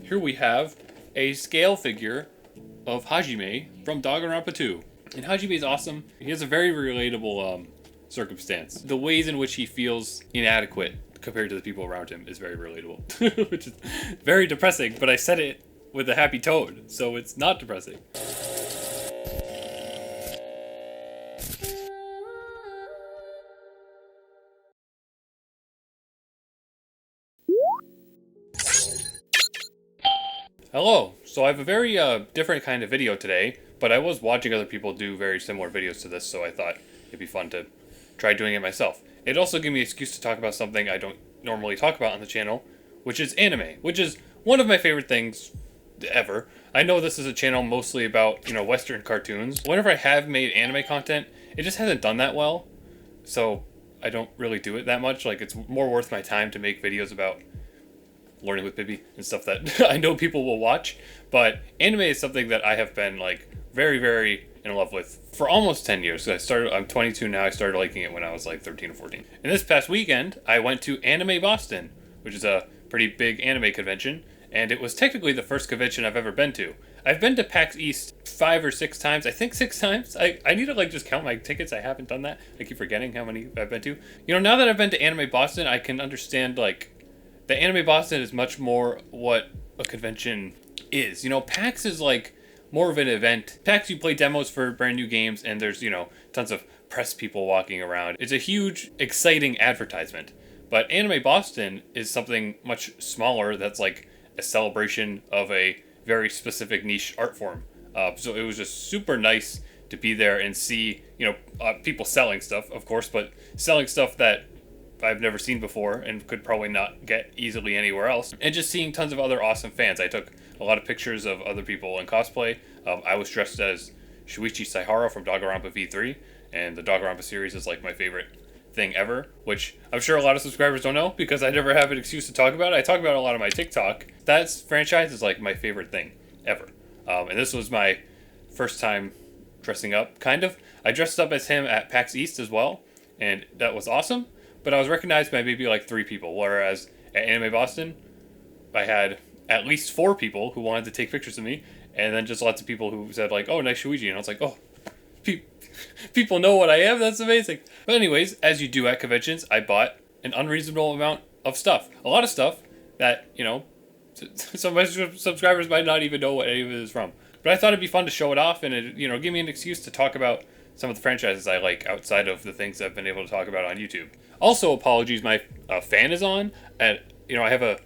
here we have a scale figure of Hajime from Danganronpa 2. And Hajime is awesome. He has a very relatable circumstance. The ways in which he feels inadequate compared to the people around him is very relatable, which is very depressing, but I said it with a happy tone, so it's not depressing. Hello, so I have a very different kind of video today, but I was watching other people do very similar videos to this, so I thought it'd be fun to try doing it myself. It also gave me an excuse to talk about something I don't normally talk about on the channel, which is anime, which is one of my favorite things ever. I know this is a channel mostly about, Western cartoons. Whenever I have made anime content, it just hasn't done that well, so I don't really do it that much. Like, it's more worth my time to make videos about Learning with Pibby and stuff that I know people will watch, but anime is something that I have been like very, very in love with for almost 10 years. So I'm 22 now. I started liking it when I was like 13 or 14. And this past weekend, I went to Anime Boston, which is a pretty big anime convention, and it was technically the first convention I've ever been to. I've been to PAX East 5 or 6 times. I think 6 times. I need to just count my tickets. I haven't done that. I keep forgetting how many I've been to. Now that I've been to Anime Boston, I can understand the Anime Boston is much more what a convention is. PAX is more of an event. PAX, you play demos for brand new games, and there's, tons of press people walking around. It's a huge, exciting advertisement. But Anime Boston is something much smaller that's like a celebration of a very specific niche art form. So it was just super nice to be there and see, people selling stuff, of course, but selling stuff that I've never seen before and could probably not get easily anywhere else. And just seeing tons of other awesome fans. I took a lot of pictures of other people in cosplay. I was dressed as Shuichi Saihara from Danganronpa V3, and the Danganronpa series is my favorite thing ever, which I'm sure a lot of subscribers don't know because I never have an excuse to talk about it. I talk about it a lot on my TikTok. That franchise is my favorite thing ever. And this was my first time dressing up, kind of. I dressed up as him at PAX East as well, and that was awesome. But I was recognized by maybe 3 people, whereas at Anime Boston, I had at least 4 people who wanted to take pictures of me, and then just lots of people who said oh, nice Shuichi, and I was like, oh, people know what I am? That's amazing. But anyways, as you do at conventions, I bought an unreasonable amount of stuff. A lot of stuff that, some of my subscribers might not even know what any of it is from. But I thought it'd be fun to show it off, and it, give me an excuse to talk about some of the franchises I like outside of the things I've been able to talk about on YouTube. Also, apologies, my fan is on, and I have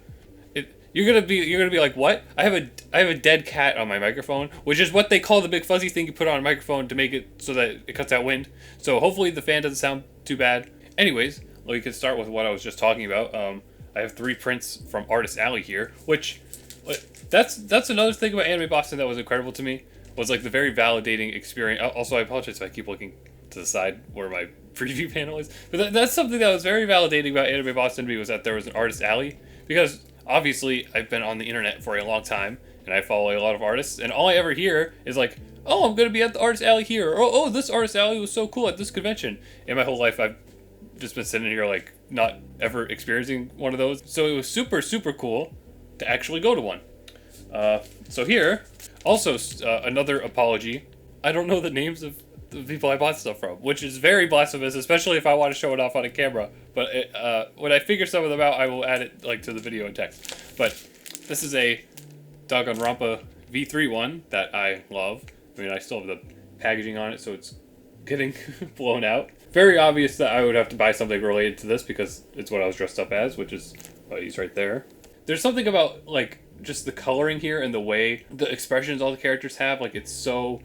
you're gonna be like, what? I have a dead cat on my microphone, which is what they call the big fuzzy thing you put on a microphone to make it so that it cuts out wind. So hopefully the fan doesn't sound too bad. Anyways, we can start with what I was just talking about. I have 3 prints from Artist Alley here, which that's another thing about Anime Boston that was incredible to me. Was the very validating experience. Also, I apologize if I keep looking to the side where my preview panel is. But that's something that was very validating about Anime Boston to me, was that there was an Artist Alley. Because obviously I've been on the internet for a long time and I follow a lot of artists, and all I ever hear is oh, I'm going to be at the Artist Alley here. Or, oh, this Artist Alley was so cool at this convention. And my whole life I've just been sitting here not ever experiencing one of those. So it was super, super cool to actually go to one. So here, also another apology. I don't know the names of the people I bought stuff from, which is very blasphemous, especially if I want to show it off on a camera. But when I figure some of them out, I will add it to the video and text. But this is a Danganronpa V3 one that I love. I mean, I still have the packaging on it, so it's getting blown out. Very obvious that I would have to buy something related to this because it's what I was dressed up as, which is what he's right there. There's something about just the coloring here and the way the expressions all the characters have. It's so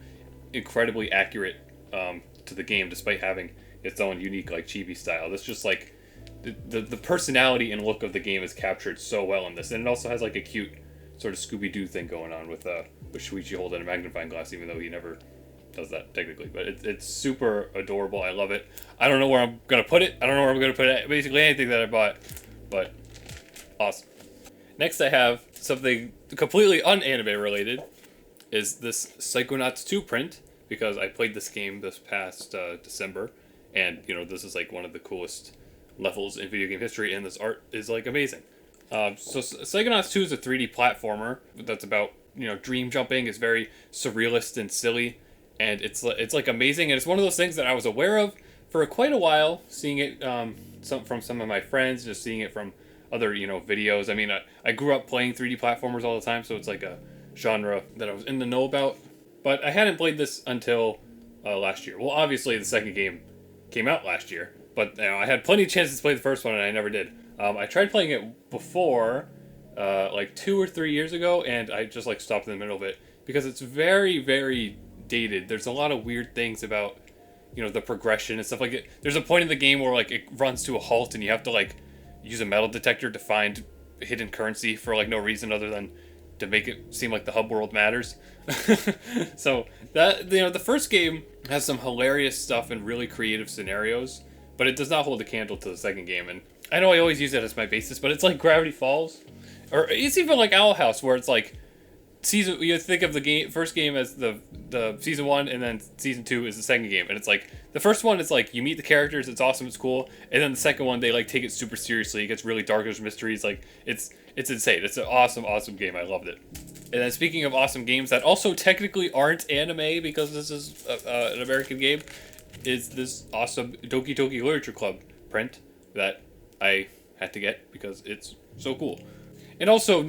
incredibly accurate to the game, despite having its own unique chibi style. That's just the personality and look of the game is captured so well in this, and it also has a cute sort of Scooby-Doo thing going on with Shuichi holding a magnifying glass, even though he never does that technically. But it's super adorable. I love it. I don't know where I'm gonna put it. I don't know where I'm gonna put it. Basically anything that I bought, but awesome. Next, I have something completely un-anime related. Is this Psychonauts 2 print, because I played this game this past December, and this is one of the coolest levels in video game history, and this art is amazing. So Psychonauts 2 is a 3D platformer that's about, dream jumping. It's very surrealist and silly, and it's like amazing. And it's one of those things that I was aware of for quite a while, seeing it from some of my friends, just seeing it from other videos. I mean, I grew up playing 3D platformers all the time, so it's like a genre that I was in the know about. But I hadn't played this until last year. Well, obviously the second game came out last year, but I had plenty of chances to play the first one, and I never did. I tried playing it before, like 2 or 3 years ago, and I just like stopped in the middle of it because it's very, very dated. There's a lot of weird things about, the progression and stuff like it. There's a point in the game where like it runs to a halt, and you have to like use a metal detector to find hidden currency for like no reason other than to make it seem like the hub world matters. So that the first game has some hilarious stuff and really creative scenarios, but it does not hold a candle to the second game. And I know I always use it as my basis, but it's like Gravity Falls, or it's even like Owl House, where it's like you think of the first game as the season 1, and then season 2 is the second game, and it's like the first one is like you meet the characters, it's awesome, it's cool, and then the second one they like take it super seriously. It gets really dark, there's mysteries, like it's insane. It's an awesome game. I loved it. And then speaking of awesome games that also technically aren't anime because this is an American game, is this awesome Doki Doki Literature Club print that I had to get because it's so cool. And also,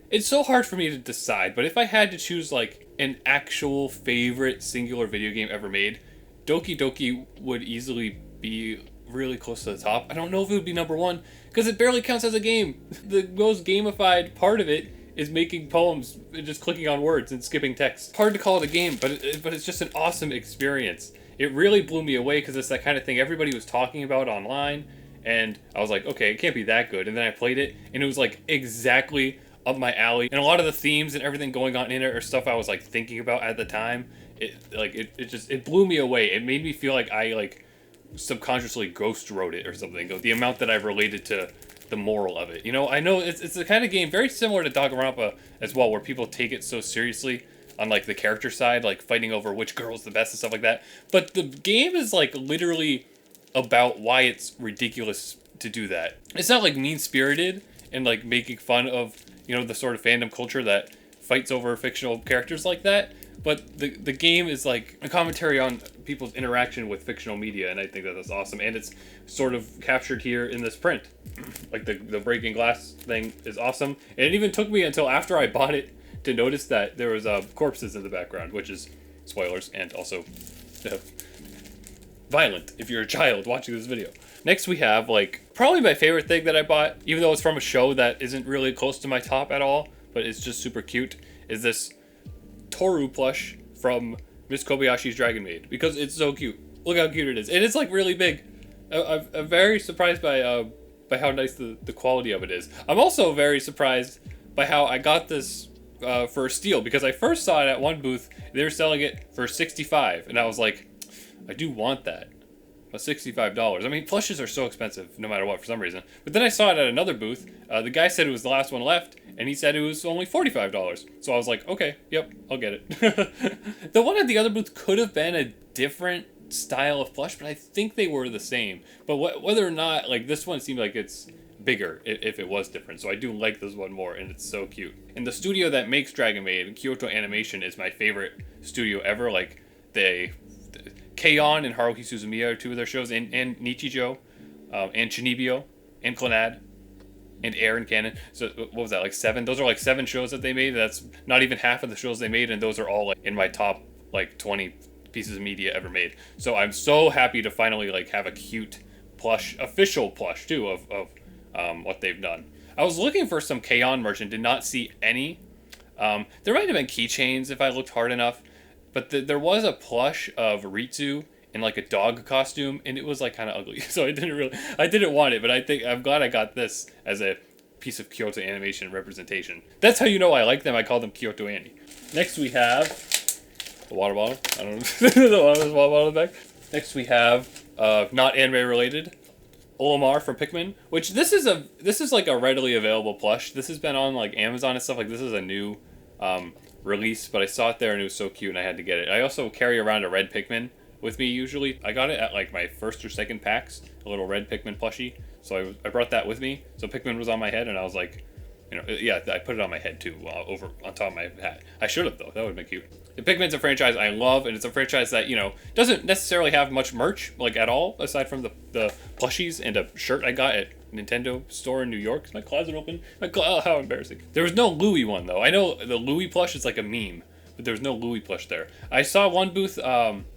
it's so hard for me to decide, but if I had to choose like an actual favorite singular video game ever made, Doki Doki would easily be really close to the top. I don't know if it would be number 1 because it barely counts as a game. The most gamified part of it is making poems and just clicking on words and skipping text. Hard to call it a game, but it's just an awesome experience. It really blew me away because it's that kind of thing everybody was talking about online, and I was like, okay, it can't be that good. And then I played it, and it was like exactly up my alley. And a lot of the themes and everything going on in it are stuff I was like thinking about at the time. It blew me away. It made me feel like I like subconsciously ghost wrote it or something. The amount that I've related to the moral of it. I know it's the kind of game very similar to Danganronpa as well, where people take it so seriously on like the character side, like fighting over which girl's the best and stuff like that. But the game is like literally about why it's ridiculous to do that. It's not like mean-spirited and like making fun of, the sort of fandom culture that fights over fictional characters like that. But the game is like a commentary on people's interaction with fictional media, and I think that that's awesome. And it's sort of captured here in this print. Like the breaking glass thing is awesome. And it even took me until after I bought it to notice that there was corpses in the background, which is spoilers and also violent if you're a child watching this video. Next we have like probably my favorite thing that I bought, even though it's from a show that isn't really close to my top at all, but it's just super cute, is this Toru plush from Miss Kobayashi's Dragon Maid, because it's so cute. Look how cute it is. And it's like really big. I'm very surprised by how nice the quality of it is. I'm also very surprised by how I got this for a steal, because I first saw it at one booth. They were selling it for $65, and I was like, I do want that. But $65. I mean, plushes are so expensive no matter what for some reason. But then I saw it at another booth. The guy said it was the last one left, and he said it was only $45. So I was like, okay, yep, I'll get it. The one at the other booth could have been a different style of plush, but I think they were the same. But whether or not, like, this one seemed like it's bigger if it was different. So I do like this one more, and it's so cute. And the studio that makes Dragon Maid, Kyoto Animation, is my favorite studio ever. Like, K-On! And Haruhi Suzumiya are two of their shows, and Nichijou, and Chunibyo, and Clannad, and Air and Canon. So what was that, like 7? Those are like 7 shows that they made. That's not even half of the shows they made, and those are all like in my top like 20 pieces of media ever made. So I'm so happy to finally like have a cute plush, official plush too of what they've done. I was looking for some K-On! Merch and did not see any. There might have been keychains if I looked hard enough. But there was a plush of Ritsu in like a dog costume, and it was like kind of ugly. So I didn't want it, but I'm glad I got this as a piece of Kyoto Animation representation. That's how you know I like them. I call them Kyoto Annie. Next we have the water bottle. I don't know. The water bottle in the back. Next we have not anime related, Olimar from Pikmin, which this is like a readily available plush. This has been on like Amazon and stuff. Like this is a new release, but I saw it there and it was so cute and I had to get it. I also carry around a red Pikmin with me usually. I got it at like my first or second packs, a little red Pikmin plushie. So I brought that with me. So Pikmin was on my head, and I was like, yeah, I put it on my head too, over on top of my hat. I should have though. That would have been cute. The Pikmin's a franchise I love, and it's a franchise that doesn't necessarily have much merch like at all, aside from the plushies and a shirt I got at Nintendo store in New York. Is my closet open? Oh, how embarrassing! There was no Louis one though. I know the Louis plush is like a meme, but there was no Louis plush there. I saw one booth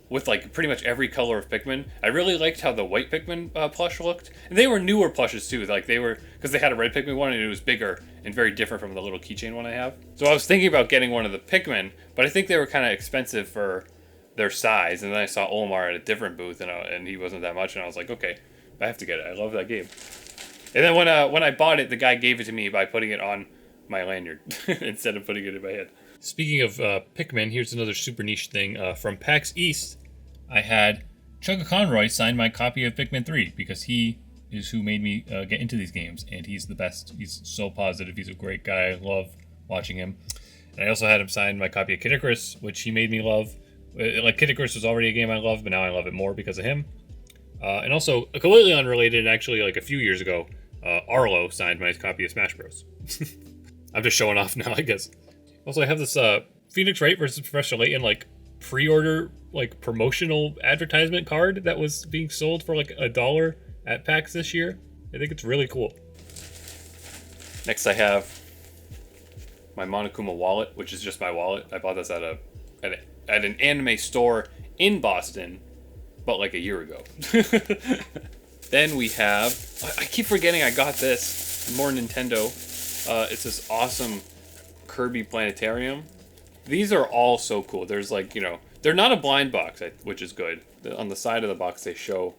with like pretty much every color of Pikmin. I really liked how the white Pikmin plush looked, and they were newer plushes too. Like they were, because they had a red Pikmin one and it was bigger and very different from the little keychain one I have. So I was thinking about getting one of the Pikmin, but I think they were kind of expensive for their size. And then I saw Olimar at a different booth, and he wasn't that much, and I was like, okay, I have to get it. I love that game. And then when I bought it, the guy gave it to me by putting it on my lanyard instead of putting it in my head. Speaking of Pikmin, here's another super niche thing. From PAX East, I had Chugga Conroy sign my copy of Pikmin 3 because he is who made me get into these games, and he's the best. He's so positive. He's a great guy. I love watching him. And I also had him sign my copy of Kid Icarus, which he made me love. Like, Kid Icarus was already a game I loved, but now I love it more because of him. And also, completely unrelated, actually, like a few years ago, Arlo signed my copy of Smash Bros. I'm just showing off now, I guess. Also, I have this Phoenix Wright versus Professor Layton like pre-order like promotional advertisement card that was being sold for like $1 at PAX this year. I think it's really cool. Next, I have my Monokuma wallet, which is just my wallet. I bought this at an anime store in Boston, but like a year ago. Then we have, I keep forgetting I got this, more Nintendo. It's this awesome Kirby Planetarium. These are all so cool. There's like, they're not a blind box, which is good. On the side of the box, they show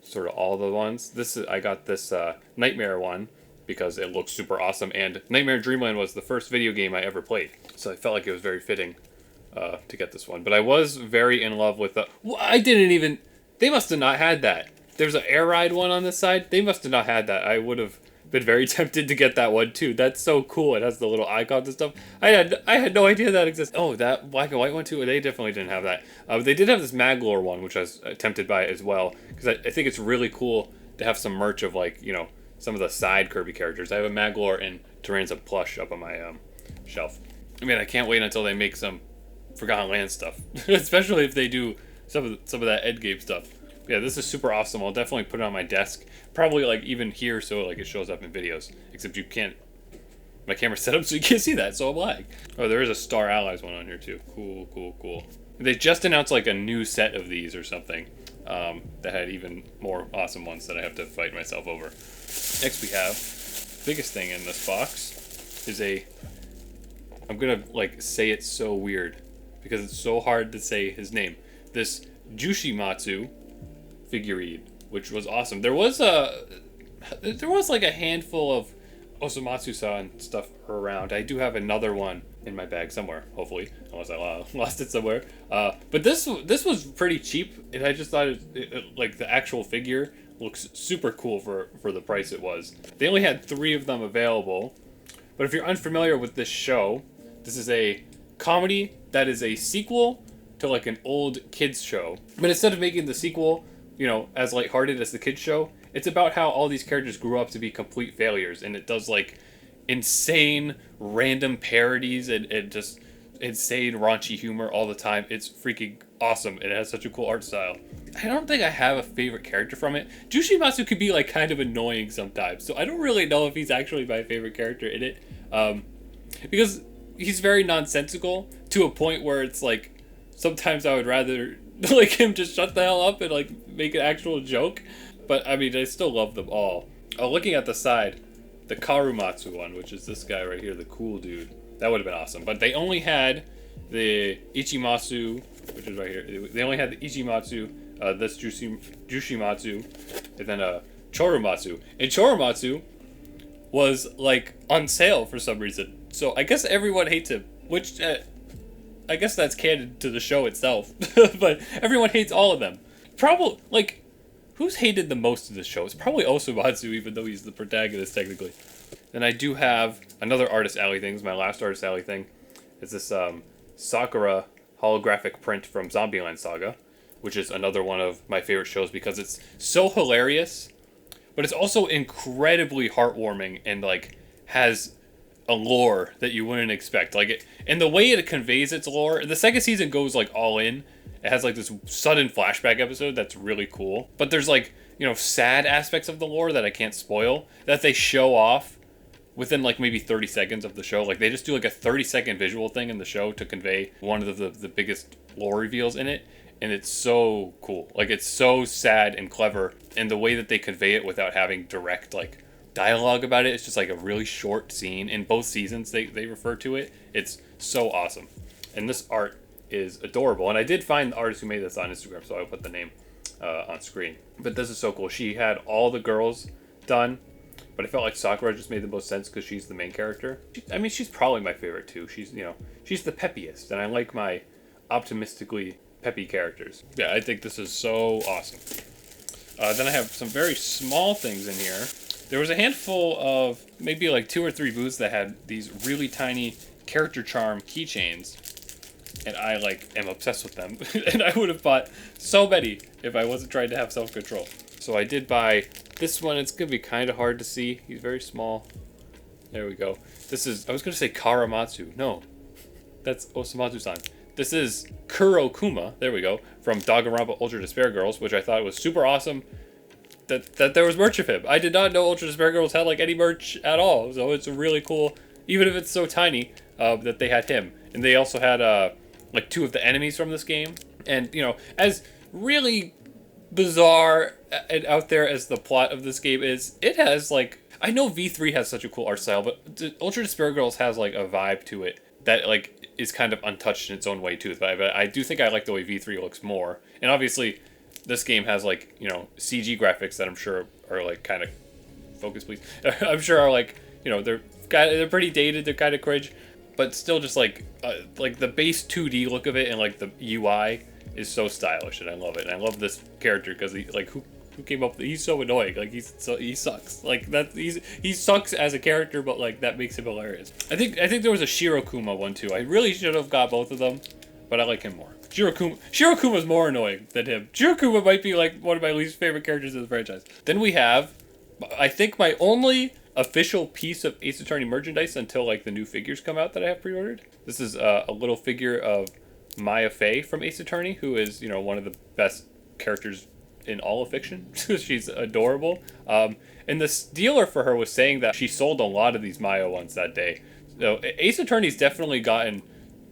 sort of all the ones. I got this Nightmare one because it looks super awesome, and Nightmare Dreamland was the first video game I ever played, so I felt like it was very fitting to get this one. But I was very in love with they must have not had that. There's an Air Ride one on this side. They must have not had that. I would have been very tempted to get that one too. That's so cool. It has the little icons and stuff. I had no idea that existed. Oh, that black and white one too. They definitely didn't have that. But they did have this Maglor one, which I was tempted by as well, because I think it's really cool to have some merch of like some of the side Kirby characters. I have a Maglor and Tyranza plush up on my shelf. I mean, I can't wait until they make some Forgotten Land stuff, especially if they do some of that Ed Game stuff. Yeah, this is super awesome. I'll definitely put it on my desk. Probably like even here so like it shows up in videos. Except you can't. My camera's set up so you can't see that, so I'm like. Oh, there is a Star Allies one on here too. Cool. They just announced like a new set of these or something that had even more awesome ones that I have to fight myself over. Next we have, biggest thing in this box is I'm gonna like say it so weird because it's so hard to say his name. This Jushimatsu figurine, which was awesome. There was like a handful of Osamatsu-san stuff around. I do have another one in my bag somewhere, hopefully, unless I lost it somewhere. But this was pretty cheap, and I just thought it like the actual figure looks super cool for the price it was. They only had 3 of them available, but if you're unfamiliar with this show, this is a comedy that is a sequel to like an old kids show. But instead of making the sequel as lighthearted as the kids show, it's about how all these characters grew up to be complete failures, and it does like insane random parodies and just insane raunchy humor all the time. It's freaking awesome. It has such a cool art style. I don't think I have a favorite character from it. Jushimatsu could be like kind of annoying sometimes, so I don't really know if he's actually my favorite character in it, because he's very nonsensical to a point where it's like sometimes I would rather like him just shut the hell up and like make an actual joke. But I mean, I still love them all. Oh, looking at the side, the Karumatsu one, which is this guy right here, the cool dude, that would have been awesome. But they only had the Ichimatsu, which is right here. They only had the Ichimatsu, this Jushimatsu, and then Chorumatsu. And Chorumatsu was like on sale for some reason. So I guess everyone hates him, which I guess that's canon to the show itself. But everyone hates all of them. Probably, like, who's hated the most of the show? It's probably Osamatsu, even though he's the protagonist, technically. Then I do have another Artist Alley thing. My last Artist Alley thing is this Sakura holographic print from Zombieland Saga, which is another one of my favorite shows because it's so hilarious but it's also incredibly heartwarming and like has a lore that you wouldn't expect. Like it, and the way it conveys its lore, the second season goes like all in. It has like this sudden flashback episode that's really cool. But there's like, sad aspects of the lore that I can't spoil that they show off within like maybe 30 seconds of the show. Like they just do like a 30-second visual thing in the show to convey one of the biggest lore reveals in it. And it's so cool. Like it's so sad and clever. And the way that they convey it without having direct like dialogue about it, it's just like a really short scene. In both seasons they refer to it. It's so awesome. And this art is adorable. And I did find the artist who made this on Instagram, so I'll put the name on screen. But this is so cool. She had all the girls done, but I felt like Sakura just made the most sense because she's the main character. She's probably my favorite too. She's the peppiest, and I like my optimistically peppy characters. Yeah, I think this is so awesome. Then I have some very small things in here. There was a handful of maybe like 2 or 3 booths that had these really tiny character charm keychains, and I like am obsessed with them. And I would have bought so many if I wasn't trying to have self-control. So I did buy this one. It's gonna be kind of hard to see. He's very small. There we go. This is, I was gonna say Karamatsu. No, that's Osamatsu-san. This is Kurokuma. There we go. From Danganronpa Ultra Despair Girls, which I thought was super awesome. That there was merch of him. I did not know Ultra Despair Girls had like any merch at all. So it's really cool, even if it's so tiny, that they had him. And they also had like 2 of the enemies from this game. And as really bizarre and out there as the plot of this game is, it has like, I know V3 has such a cool art style, but Ultra Despair Girls has like a vibe to it that like is kind of untouched in its own way too. But I do think I like the way V3 looks more. And obviously this game has like, CG graphics that I'm sure are like kind of, focus please, I'm sure are like, they're pretty dated, they're kind of cringe, but still just like the base 2D look of it and like the UI is so stylish, and I love it. And I love this character because he like who came up with, he's so annoying. Like he sucks. Like that he sucks as a character, but like that makes him hilarious. I think there was a Shirokuma one too. I really should have got both of them, but I like him more. Shirokuma's more annoying than him. Shirokuma might be like one of my least favorite characters in the franchise. Then we have, I think, my only official piece of Ace Attorney merchandise until like the new figures come out that I have pre-ordered. This is a little figure of Maya Fey from Ace Attorney, who is one of the best characters in all of fiction. She's adorable. And the dealer for her was saying that she sold a lot of these Maya ones that day. So Ace Attorney's definitely gotten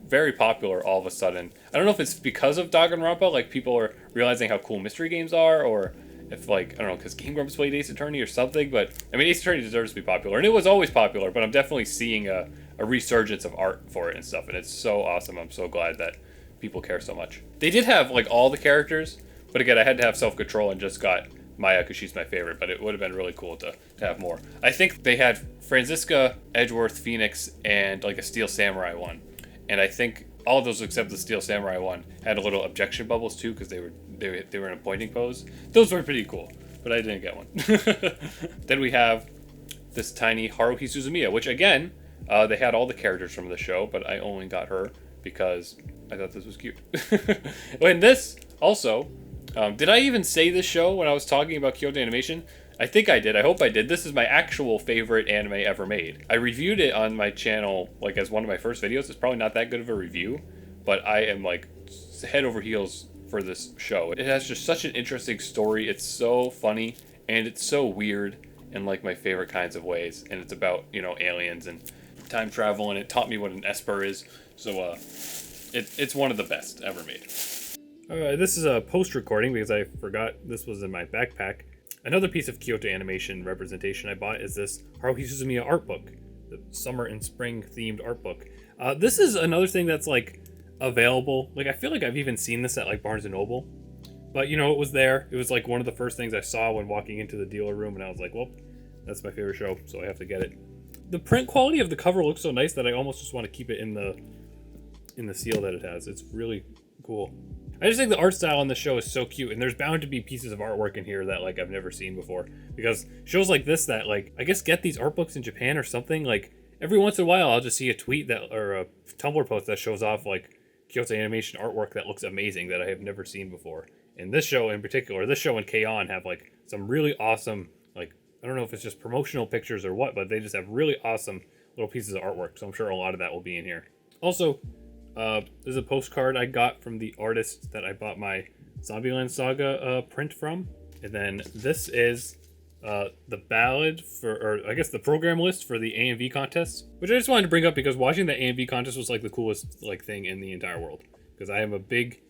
very popular all of a sudden. I don't know if it's because of Danganronpa, like people are realizing how cool mystery games are, or if like, I don't know, because Game Grumps played Ace Attorney or something, but I mean, Ace Attorney deserves to be popular, and it was always popular, but I'm definitely seeing a resurgence of art for it and stuff, and it's so awesome. I'm so glad that people care so much. They did have like all the characters, but again, I had to have self-control and just got Maya because she's my favorite, but it would have been really cool to have more. I think they had Franziska, Edgeworth, Phoenix, and like a Steel Samurai one. And I think all of those except the Steel Samurai one had a little objection bubbles too, because they were in a pointing pose. Those were pretty cool, but I didn't get one. Then we have this tiny Haruhi Suzumiya, which again, they had all the characters from the show, but I only got her because I thought this was cute. And this also, did I even say this show when I was talking about Kyoto Animation? I think I did. I hope I did. This is my actual favorite anime ever made. I reviewed it on my channel like as one of my first videos. It's probably not that good of a review, but I am like head over heels for this show. It has just such an interesting story. It's so funny and it's so weird in like my favorite kinds of ways. And it's about, aliens and time travel, and it taught me what an Esper is. So it's one of the best ever made. This is a post recording because I forgot this was in my backpack. Another piece of Kyoto Animation representation I bought is this Haruhi Suzumiya art book, the summer and spring themed art book. This is another thing that's like available. Like I feel like I've even seen this at like Barnes and Noble, but it was there. It was like one of the first things I saw when walking into the dealer room, and I was like, well, that's my favorite show, so I have to get it. The print quality of the cover looks so nice that I almost just want to keep it in the seal that it has. It's really cool. I just think the art style on the show is so cute, and there's bound to be pieces of artwork in here that like I've never seen before, because shows like this that like I guess get these art books in Japan or something, like every once in a while I'll just see a tweet that or a Tumblr post that shows off like Kyoto Animation artwork that looks amazing that I have never seen before. And this show in particular, this show and K-On! Have like some really awesome like I don't know if it's just promotional pictures or what, but they just have really awesome little pieces of artwork. So I'm sure a lot of that will be in here. Also, there's a postcard I got from the artist that I bought my Zombieland Saga print from. And then this is the ballad for, or I guess the program list for the AMV contest, which I just wanted to bring up because watching the AMV contest was like the coolest like thing in the entire world. Because I am a big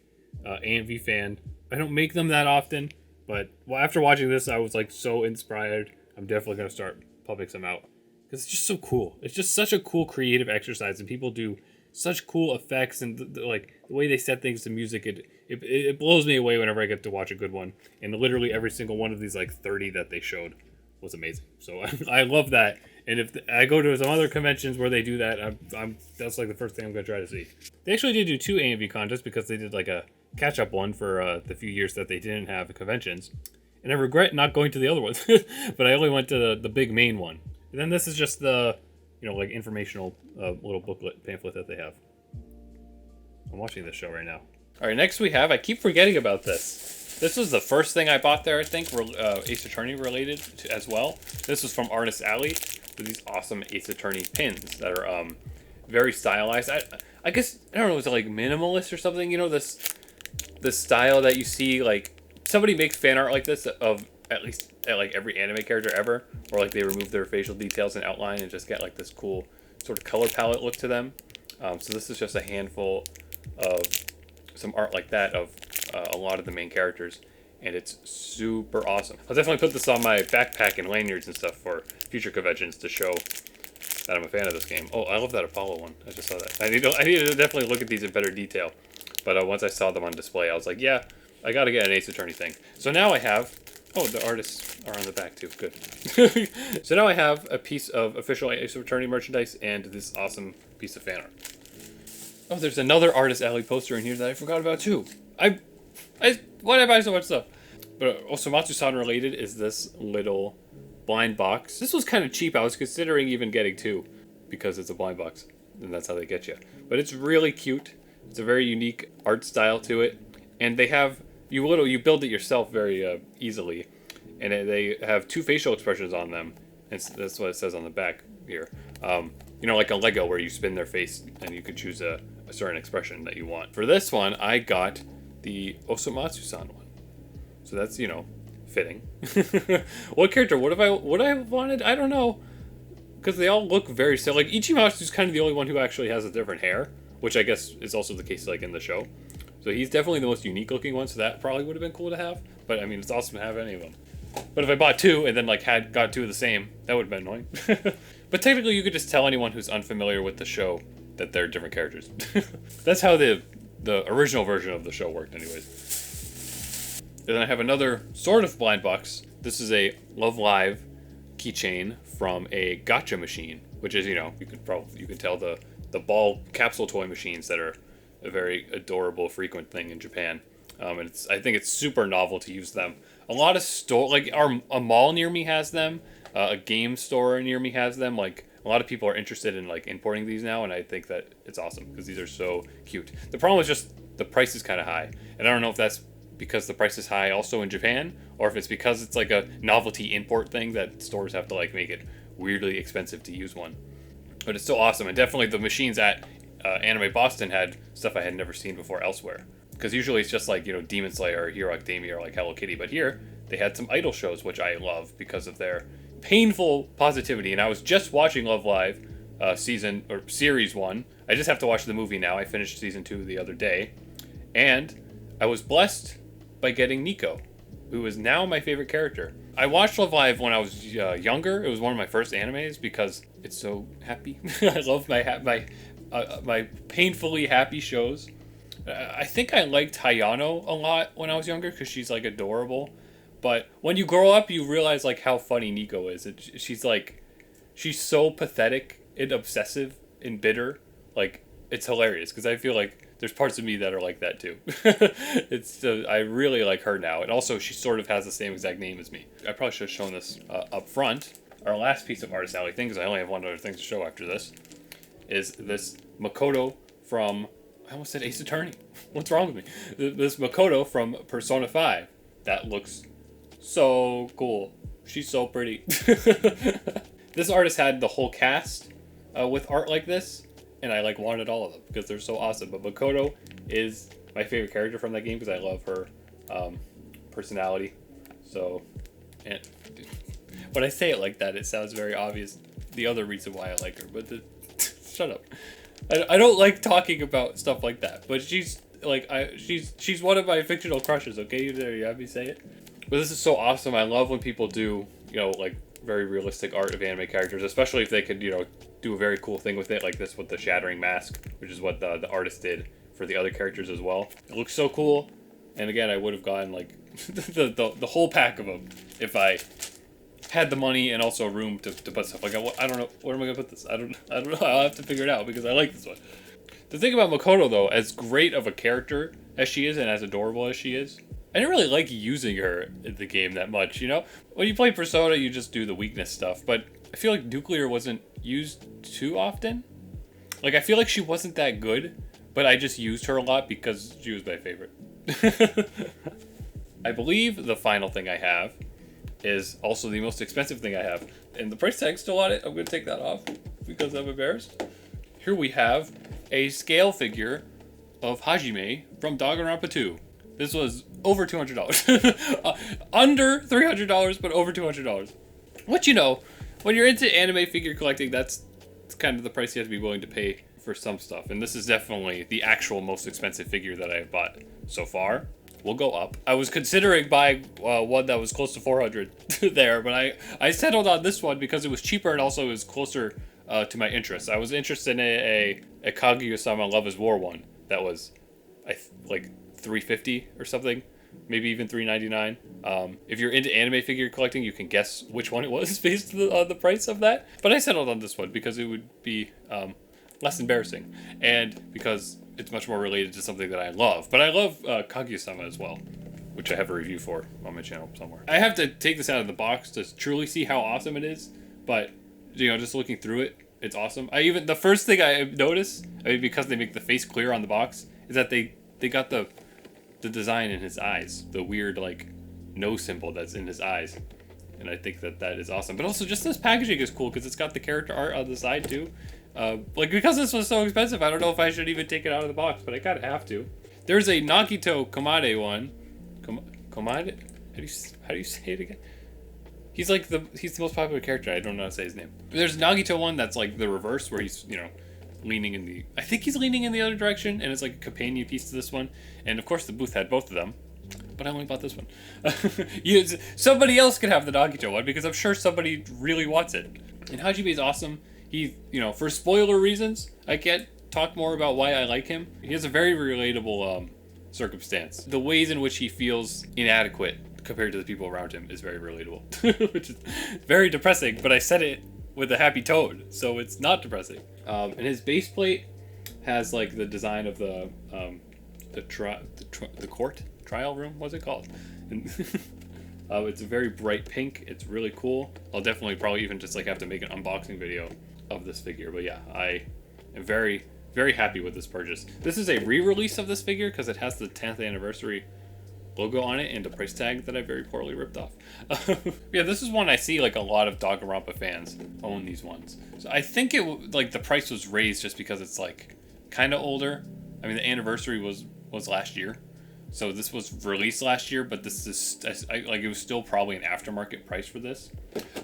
AMV fan. I don't make them that often, but after watching this, I was like so inspired. I'm definitely gonna start pumping some out because it's just so cool. It's just such a cool creative exercise, and people do such cool effects and like the way they set things to music. It blows me away whenever I get to watch a good one. And literally every single one of these like 30 that they showed was amazing. So I love that. And if I go to some other conventions where they do that, I'm that's like the first thing I'm gonna try to see. They actually did do 2 AMV contests because they did like a catch-up one for the few years that they didn't have conventions. And I regret not going to the other ones, but I only went to the big main one. And then this is just the, like informational little booklet pamphlet that they have. I'm watching this show right now. All right, next we have, I keep forgetting about this. This was the first thing I bought there, I think, Ace Attorney related as well. This was from Artist Alley with these awesome Ace Attorney pins that are very stylized. I guess, I don't know, is it like minimalist or something? This style that you see, like, somebody makes fan art like this of at least like every anime character ever, or like they remove their facial details and outline and just get like this cool sort of color palette look to them. So this is just a handful of some art like that of a lot of the main characters, and it's super awesome. I'll definitely put this on my backpack and lanyards and stuff for future conventions to show that I'm a fan of this game. Oh, I love that Apollo one. I just saw that. I need to definitely look at these in better detail. But once I saw them on display, I was like, yeah, I gotta get an Ace Attorney thing. So now I have... Oh, the artists are on the back too. Good. So now I have a piece of official Ace Attorney merchandise and this awesome piece of fan art. Oh, there's another Artist Alley poster in here that I forgot about too. Why did I buy so much stuff? But also Matsu-san related is this little blind box. This was kind of cheap. I was considering even getting 2 because it's a blind box, and that's how they get you. But it's really cute. It's a very unique art style to it, and they have you build it yourself very easily, and they have 2 facial expressions on them. And that's what it says on the back here. Like a Lego where you spin their face and you can choose a certain expression that you want. For this one, I got the Osomatsu-san one, so that's fitting. What character would I have wanted? I don't know, because they all look very similar. Like Ichimatsu's kind of the only one who actually has a different hair, which I guess is also the case like in the show. So he's definitely the most unique looking one, so that probably would have been cool to have. But I mean, it's awesome to have any of them. But if I bought 2 and then like got 2 of the same, that would have been annoying. But technically you could just tell anyone who's unfamiliar with the show that they're different characters. That's how the original version of the show worked And then I have another sort of blind box. This is a Love Live keychain from a gotcha machine, which is, you could tell the ball capsule toy machines that are a very adorable frequent thing in Japan. And I think it's super novel to use them. A lot of a mall near me has them. A game store near me has them. Like, a lot of people are interested in like importing these now, and I think that it's awesome because these are so cute. The problem is just the price is kind of high, and I don't know if that's because the price is high also in Japan, or if it's because it's like a novelty import thing that stores have to like make it weirdly expensive to use one. But it's still awesome, and definitely the machines at Anime Boston had stuff I had never seen before elsewhere. Because usually it's just like, Demon Slayer or Hero Academia or like Hello Kitty, but here they had some idol shows, which I love because of their painful positivity. And I was just watching Love Live series 1. I just have to watch the movie now. I finished season 2 the other day, and I was blessed by getting Nico, who is now my favorite character. I watched Love Live when I was younger. It was one of my first animes because it's so happy. I love my painfully happy shows. I think I liked Hayano a lot when I was younger because she's like adorable. But when you grow up, you realize like how funny Nico is. She's so pathetic and obsessive and bitter. Like, it's hilarious because I feel like there's parts of me that are like that too. I really like her now. And also, she sort of has the same exact name as me. I probably should have shown this up front. Our last piece of Artist Alley thing, because I only have one other thing to show after this, is this Makoto from... I almost said Ace Attorney. What's wrong with me? This Makoto from Persona 5. That looks so cool. she's so pretty. This artist had the whole cast with art like this, and I like wanted all of them because they're so awesome. But Makoto is my favorite character from that game because I love her personality. So, and when I say it like that, it sounds very obvious. The other reason why I like her, but shut up. I don't like talking about stuff like that. But she's like she's one of my fictional crushes. Okay, there you have me say it. But this is so awesome. I love when people do like very realistic art of anime characters, especially if they could do a very cool thing with it, like this with the shattering mask, which is what the artist did for the other characters as well. It looks so cool. And again, I would have gotten like the whole pack of them if I had the money and also room to put stuff. Like I don't know, where am I gonna put this? I don't know. I'll have to figure it out because I like this one. The thing about Makoto though, as great of a character as she is and as adorable as she is, I didn't really like using her in the game that much. When you play Persona, you just do the weakness stuff. But I feel like Nuclear wasn't used too often. Like I feel like she wasn't that good, but I just used her a lot because she was my favorite. I believe the final thing I have is also the most expensive thing I have. And the price tag's still on it. I'm going to take that off because I'm embarrassed. Here we have a scale figure of Hajime from Danganronpa 2. This was over $200. Under $300, but over $200. What when you're into anime figure collecting, that's kind of the price you have to be willing to pay for some stuff. And this is definitely the actual most expensive figure that I've bought so far. We'll go up. I was considering buying one that was close to 400 there, but I settled on this one because it was cheaper and also it was closer to my interests. I was interested in a Kaguya-sama Love is War one that was like $350 or something, maybe even $399. If you're into anime figure collecting, you can guess which one it was based on the price of that. But I settled on this one because it would be less embarrassing and because it's much more related to something that I love. But I love Kaguya-sama as well, which I have a review for on my channel somewhere. I have to take this out of the box to truly see how awesome it is, but just looking through it, it's awesome. The first thing I noticed, because they make the face clear on the box, is that they got the design in his eyes, the weird like no symbol that's in his eyes, and I think that is awesome. But also just this packaging is cool because it's got the character art on the side too. Because this was so expensive, I don't know if I should even take it out of the box, but I kind of have to. There's a Nagito Komade one. Komade? How do you say it again? He's the most popular character. I don't know how to say his name. There's a Nagito one that's like the reverse, where he's leaning in the. I think he's leaning in the other direction, and it's like a companion piece to this one. And of course, the booth had both of them, but I only bought this one. Somebody else could have the Nagito one because I'm sure somebody really wants it. And Hajime is awesome. He, for spoiler reasons, I can't talk more about why I like him. He has a very relatable circumstance. The ways in which he feels inadequate compared to the people around him is very relatable, which is very depressing, but I said it with a happy tone, so it's not depressing. And his base plate has like the design of the court trial room. What's it called? And it's a very bright pink. It's really cool. I'll definitely probably even just have to make an unboxing video of this figure. But yeah, I am very, very happy with this purchase. This is a re-release of this figure because it has the 10th anniversary logo on it and a price tag that I very poorly ripped off. Yeah, this is one I see a lot of Danganronpa fans own these ones. So I think the price was raised just because it's kind of older. I mean, the anniversary was last year. So this was released last year, but this is it was still probably an aftermarket price for this.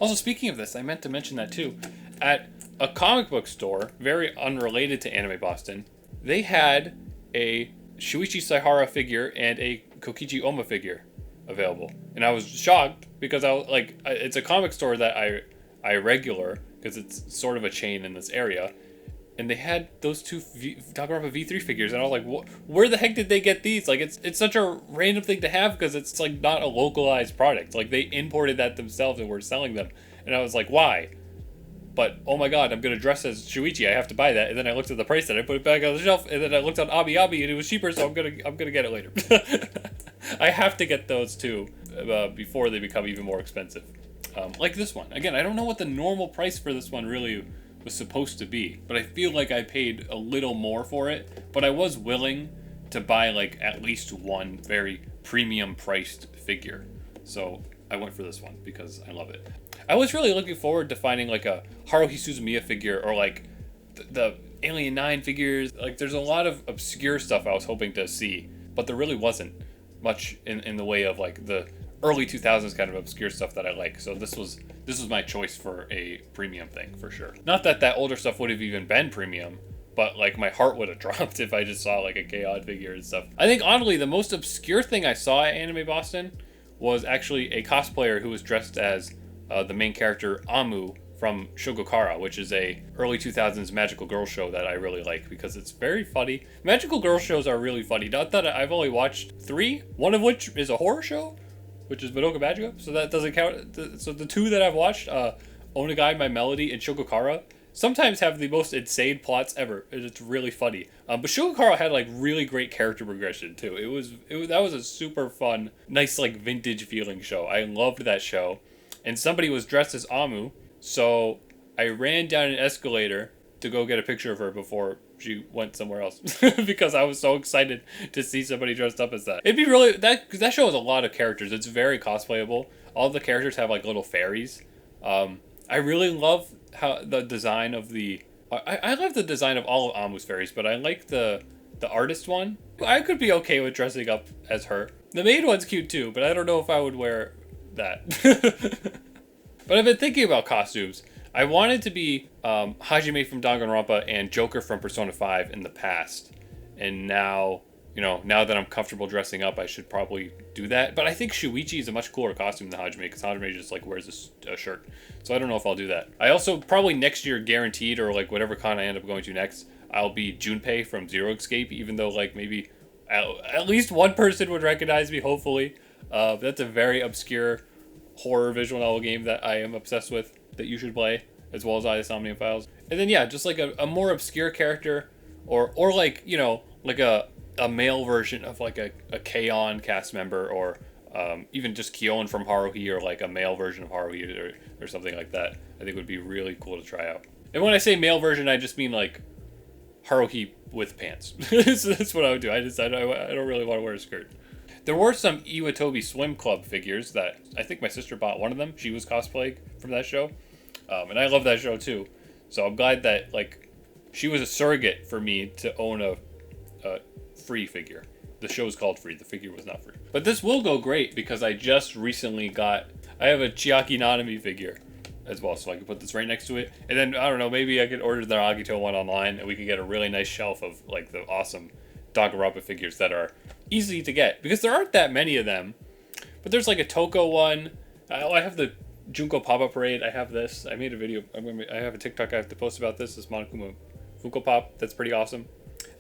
Also, speaking of this, I meant to mention that too. At a comic book store, very unrelated to Anime Boston, they had a Shuichi Saihara figure and a Kokichi Oma figure available, and I was shocked because it's a comic store that I regular because it's sort of a chain in this area. And they had those two Danganronpa V3 figures, and I was like, where the heck did they get these? It's such a random thing to have because it's not a localized product. They imported that themselves and were selling them. And I was like, why? But oh my god, I'm gonna dress as Shuichi. I have to buy that. And then I looked at the price and I put it back on the shelf. And then I looked on AmiAmi and it was cheaper, so I'm gonna get it later. I have to get those too before they become even more expensive. Like this one. Again, I don't know what the normal price for this one really was supposed to be, but I feel like I paid a little more for it, but I was willing to buy at least one very premium priced figure. So I went for this one because I love it. I was really looking forward to finding like a Haruhi Suzumiya figure or like the Alien 9 figures. Like there's a lot of obscure stuff I was hoping to see, but there really wasn't much in the way of like the early 2000s kind of obscure stuff that I like. So this was my choice for a premium thing for sure. Not that that older stuff would have even been premium, but like my heart would have dropped if I just saw like a K-Odd figure and stuff. I think oddly the most obscure thing I saw at Anime Boston was actually a cosplayer who was dressed as the main character Amu from Shogokara, which is a early 2000s magical girl show that I really like because it's very funny. Magical girl shows are really funny. Not that I've only watched 3, one of which is a horror show, which is Madoka Magica, so that doesn't count. So the 2 that I've watched, Onegai, My Melody, and Shogokara, sometimes have the most insane plots ever. It's really funny. But Shogokara had like really great character progression too. That was a super fun, nice like vintage feeling show. I loved that show. And somebody was dressed as Amu, so I ran down an escalator to go get a picture of her before she went somewhere else because I was so excited to see somebody dressed up as that. It'd be really because that show has a lot of characters. It's very cosplayable. All the characters have like little fairies. I really love how the design of the. I love the design of all of Amu's fairies, but I like the artist one. I could be okay with dressing up as her. The maid one's cute too, but I don't know if I would wear that. But I've been thinking about costumes. I wanted to be Hajime from Danganronpa and Joker from Persona 5 in the past. And now, now that I'm comfortable dressing up, I should probably do that. But I think Shuichi is a much cooler costume than Hajime because Hajime just like wears a shirt. So I don't know if I'll do that. I also probably next year guaranteed, or like whatever con I end up going to next, I'll be Junpei from Zero Escape, even though like maybe at least one person would recognize me, hopefully. That's a very obscure horror visual novel game that I am obsessed with that you should play, as well as Somnium Files. And then yeah, just like a more obscure character or like, like a male version of like a K-On cast member, or even just Kyon from Haruhi, or like a male version of Haruhi or something like that. I think would be really cool to try out. And when I say male version, I just mean like Haruhi with pants. So that's what I would do. I don't really want to wear a skirt. There were some Iwatobi Swim Club figures that I think my sister bought one of them. She was cosplaying from that show. And I love that show too. So I'm glad that like she was a surrogate for me to own a free figure. The show is called free. The figure was not free. But this will go great because I just recently I have a Chiaki Nanami figure as well. So I can put this right next to it. And then, I don't know, maybe I could order the Agito one online and we could get a really nice shelf of like the awesome Danganronpa figures that are easy to get, because there aren't that many of them. But there's like a Toko one. I have the Junko Pop-Up Parade. I have this. I made a video. I have a TikTok I have to post about this Monokuma Funko Pop. That's pretty awesome.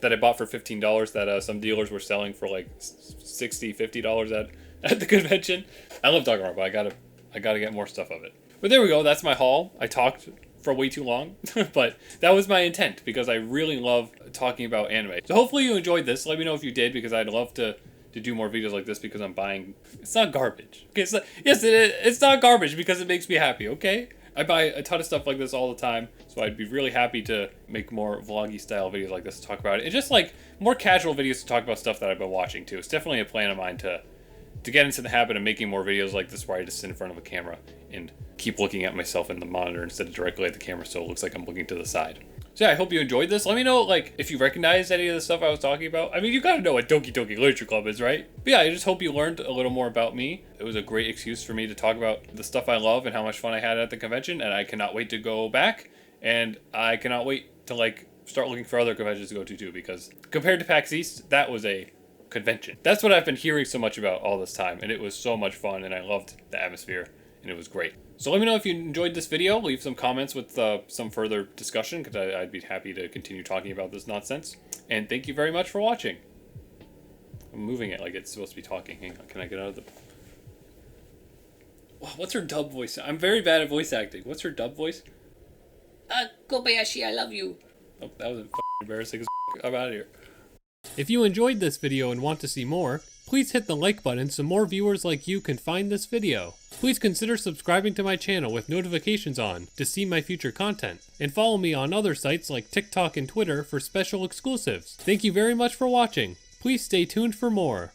That I bought for $15 that some dealers were selling for like $60, $50 at the convention. I love Danganronpa. I gotta get more stuff of it. But there we go. That's my haul. I talked for way too long, but that was my intent because I really love talking about anime. So hopefully you enjoyed this. Let me know if you did, because I'd love to do more videos like this because I'm buying. It's not garbage. Okay, it's not garbage because it makes me happy. Okay, I buy a ton of stuff like this all the time, so I'd be really happy to make more vloggy style videos like this to talk about it, and just like more casual videos to talk about stuff that I've been watching too. It's definitely a plan of mine to get into the habit of making more videos like this where I just sit in front of a camera and keep looking at myself in the monitor instead of directly at the camera, so it looks like I'm looking to the side. So yeah, I hope you enjoyed this. Let me know like if you recognize any of the stuff I was talking about. I mean, you gotta know what Doki Doki Literature Club is, right? But yeah, I just hope you learned a little more about me. It was a great excuse for me to talk about the stuff I love and how much fun I had at the convention, and I cannot wait to go back, and I cannot wait to like start looking for other conventions to go to too, because compared to PAX East, that was a convention. That's what I've been hearing so much about all this time, and it was so much fun, and I loved the atmosphere, and it was great. So let me know if you enjoyed this video. Leave some comments with some further discussion, because I'd be happy to continue talking about this nonsense. And thank you very much for watching. I'm moving it like it's supposed to be talking. Hang on, can I get out of the... What's her dub voice? I'm very bad at voice acting. What's her dub voice? Kobayashi, I love you. Oh, that was embarrassing as I'm out of here. If you enjoyed this video and want to see more, please hit the like button so more viewers like you can find this video. Please consider subscribing to my channel with notifications on to see my future content, and follow me on other sites like TikTok and Twitter for special exclusives. Thank you very much for watching. Please stay tuned for more.